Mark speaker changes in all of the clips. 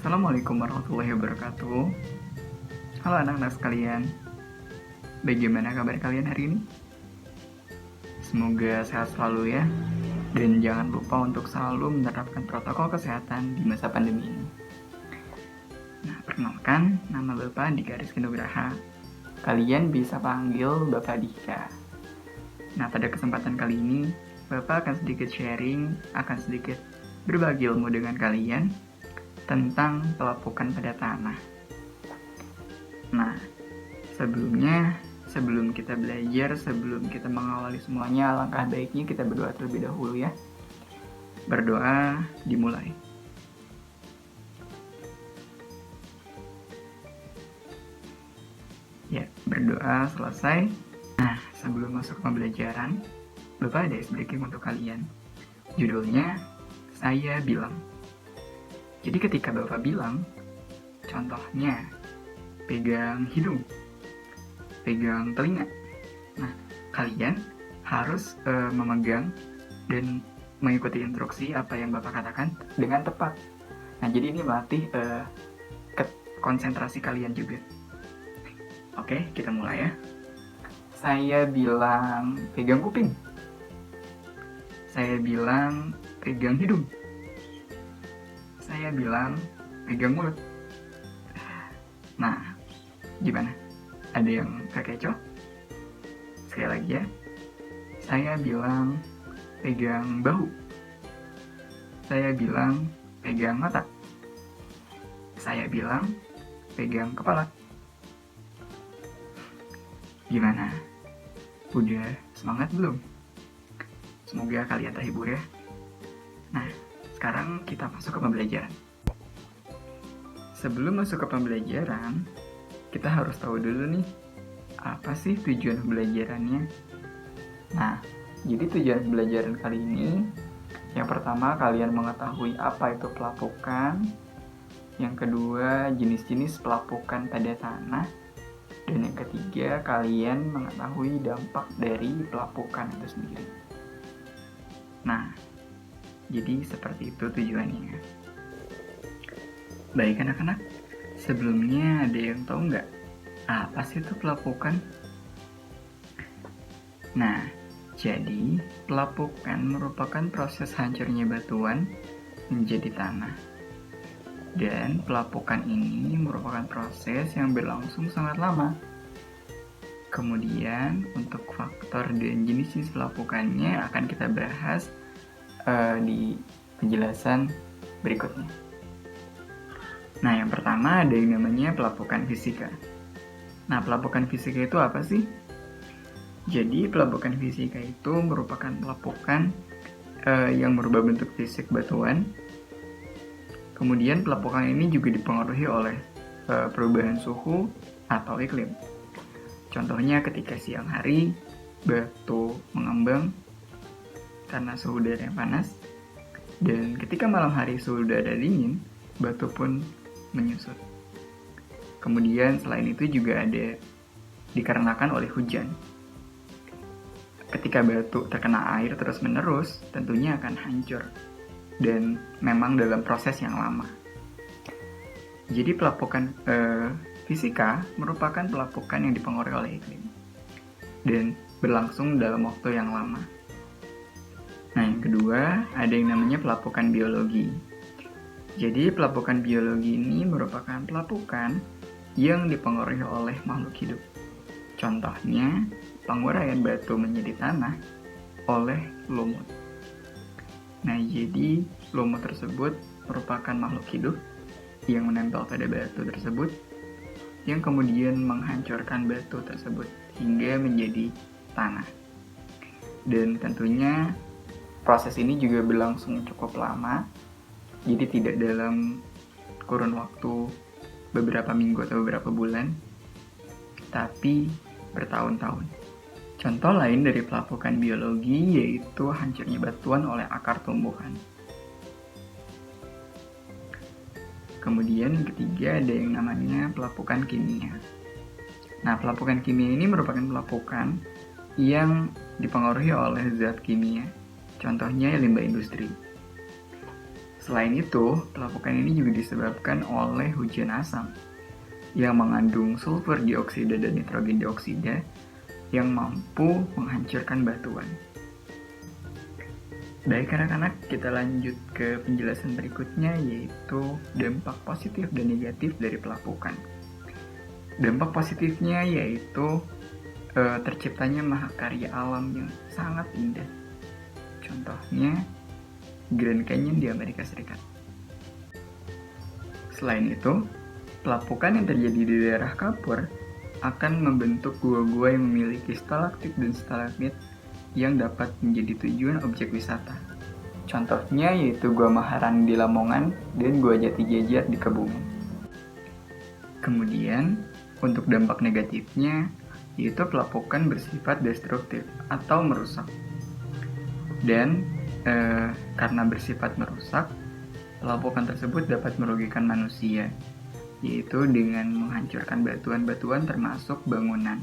Speaker 1: Assalamualaikum warahmatullahi wabarakatuh. Halo anak-anak sekalian, bagaimana kabar kalian hari ini? Semoga sehat selalu ya, dan jangan lupa untuk selalu menerapkan protokol kesehatan di masa pandemi ini. Nah, perkenalkan, nama Bapak Dika Rizky Nugraha. Kalian bisa panggil Bapak Dika. Nah, pada kesempatan kali ini, Bapak akan sedikit sharing, akan sedikit berbagi ilmu dengan kalian tentang pelapukan pada tanah. Nah, sebelum kita belajar, sebelum kita mengawali semuanya, alangkah baiknya kita berdoa terlebih dahulu ya. Berdoa dimulai. Ya, berdoa selesai. Nah, sebelum masuk ke pembelajaran, Bapak ada sedikit untuk kalian. Judulnya, Saya Bilang. Jadi ketika Bapak bilang, contohnya, pegang hidung, pegang telinga. Nah, kalian harus memegang dan mengikuti instruksi apa yang Bapak katakan dengan tepat. Nah, jadi ini melatih konsentrasi kalian juga. Oke, kita mulai ya. Saya bilang pegang kuping. Saya bilang pegang hidung. Saya bilang pegang mulut. Nah, gimana? Ada yang kekecoh? Sekali lagi ya. Saya bilang pegang bahu. Saya bilang pegang mata. Saya bilang pegang kepala. Gimana? Udah semangat belum? Semoga kalian terhibur ya. Nah, sekarang kita masuk ke pembelajaran. Sebelum masuk ke pembelajaran, kita harus tahu dulu nih, apa sih tujuan pembelajarannya? Nah, jadi tujuan pembelajaran kali ini, yang pertama kalian mengetahui apa itu pelapukan, yang kedua jenis-jenis pelapukan pada tanah, dan yang ketiga kalian mengetahui dampak dari pelapukan itu sendiri. Nah, jadi seperti itu tujuannya. Baik anak-anak, sebelumnya ada yang tahu nggak apa sih itu pelapukan? Nah, jadi pelapukan merupakan proses hancurnya batuan menjadi tanah. Dan pelapukan ini merupakan proses yang berlangsung sangat lama. Kemudian untuk faktor dan jenis-jenis pelapukannya akan kita bahas di penjelasan berikutnya. Nah, yang pertama ada yang namanya pelapukan fisika. Nah, pelapukan fisika itu apa sih? Jadi, pelapukan fisika itu merupakan pelapukan yang merubah bentuk fisik batuan. Kemudian, pelapukan ini juga dipengaruhi oleh perubahan suhu atau iklim. Contohnya ketika siang hari, batu mengembang karena suhu udara yang panas, dan ketika malam hari suhu udara dingin, batu pun menyusut. Kemudian selain itu juga ada dikarenakan oleh hujan. Ketika batu terkena air terus-menerus, tentunya akan hancur, dan memang dalam proses yang lama. Jadi pelapukan fisika merupakan pelapukan yang dipengaruhi oleh iklim dan berlangsung dalam waktu yang lama. Nah, yang kedua, ada yang namanya pelapukan biologi. Jadi, pelapukan biologi ini merupakan pelapukan yang dipengaruhi oleh makhluk hidup. Contohnya, penguraian batu menjadi tanah oleh lumut. Nah, jadi lumut tersebut merupakan makhluk hidup yang menempel pada batu tersebut, yang kemudian menghancurkan batu tersebut hingga menjadi tanah. Dan tentunya proses ini juga berlangsung cukup lama, jadi tidak dalam kurun waktu beberapa minggu atau beberapa bulan, tapi bertahun-tahun. Contoh lain dari pelapukan biologi yaitu hancurnya batuan oleh akar tumbuhan. Kemudian yang ketiga ada yang namanya pelapukan kimia. Nah, pelapukan kimia ini merupakan pelapukan yang dipengaruhi oleh zat kimia. Contohnya limbah industri. Selain itu, pelapukan ini juga disebabkan oleh hujan asam yang mengandung sulfur dioksida dan nitrogen dioksida yang mampu menghancurkan batuan. Baik anak-anak, kita lanjut ke penjelasan berikutnya, yaitu dampak positif dan negatif dari pelapukan. Dampak positifnya yaitu terciptanya mahakarya alam yang sangat indah. Contohnya, Grand Canyon di Amerika Serikat. Selain itu, pelapukan yang terjadi di daerah kapur akan membentuk gua-gua yang memiliki stalaktit dan stalagmit yang dapat menjadi tujuan objek wisata. Contohnya yaitu Gua Maharani di Lamongan dan Gua Jati Jajar di Kebumen. Kemudian, untuk dampak negatifnya, yaitu pelapukan bersifat destruktif atau merusak. Dan karena bersifat merusak, pelapukan tersebut dapat merugikan manusia, yaitu dengan menghancurkan batuan-batuan termasuk bangunan.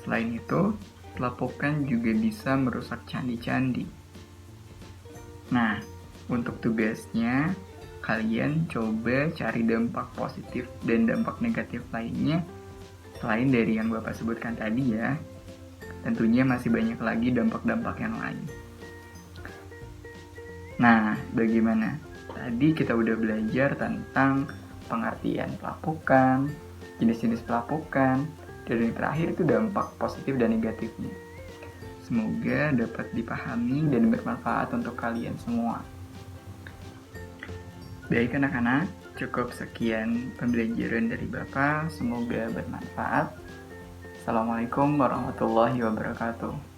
Speaker 1: Selain itu, pelapukan juga bisa merusak candi-candi. Nah, untuk tugasnya, kalian coba cari dampak positif dan dampak negatif lainnya selain dari yang Bapak sebutkan tadi ya. Tentunya masih banyak lagi dampak-dampak yang lain. Nah, bagaimana? Tadi kita udah belajar tentang pengertian pelapukan, jenis-jenis pelapukan, dan yang terakhir itu dampak positif dan negatifnya. Semoga dapat dipahami dan bermanfaat untuk kalian semua. Baik anak-anak, cukup sekian pembelajaran dari Bapak. Semoga bermanfaat. Assalamualaikum warahmatullahi wabarakatuh.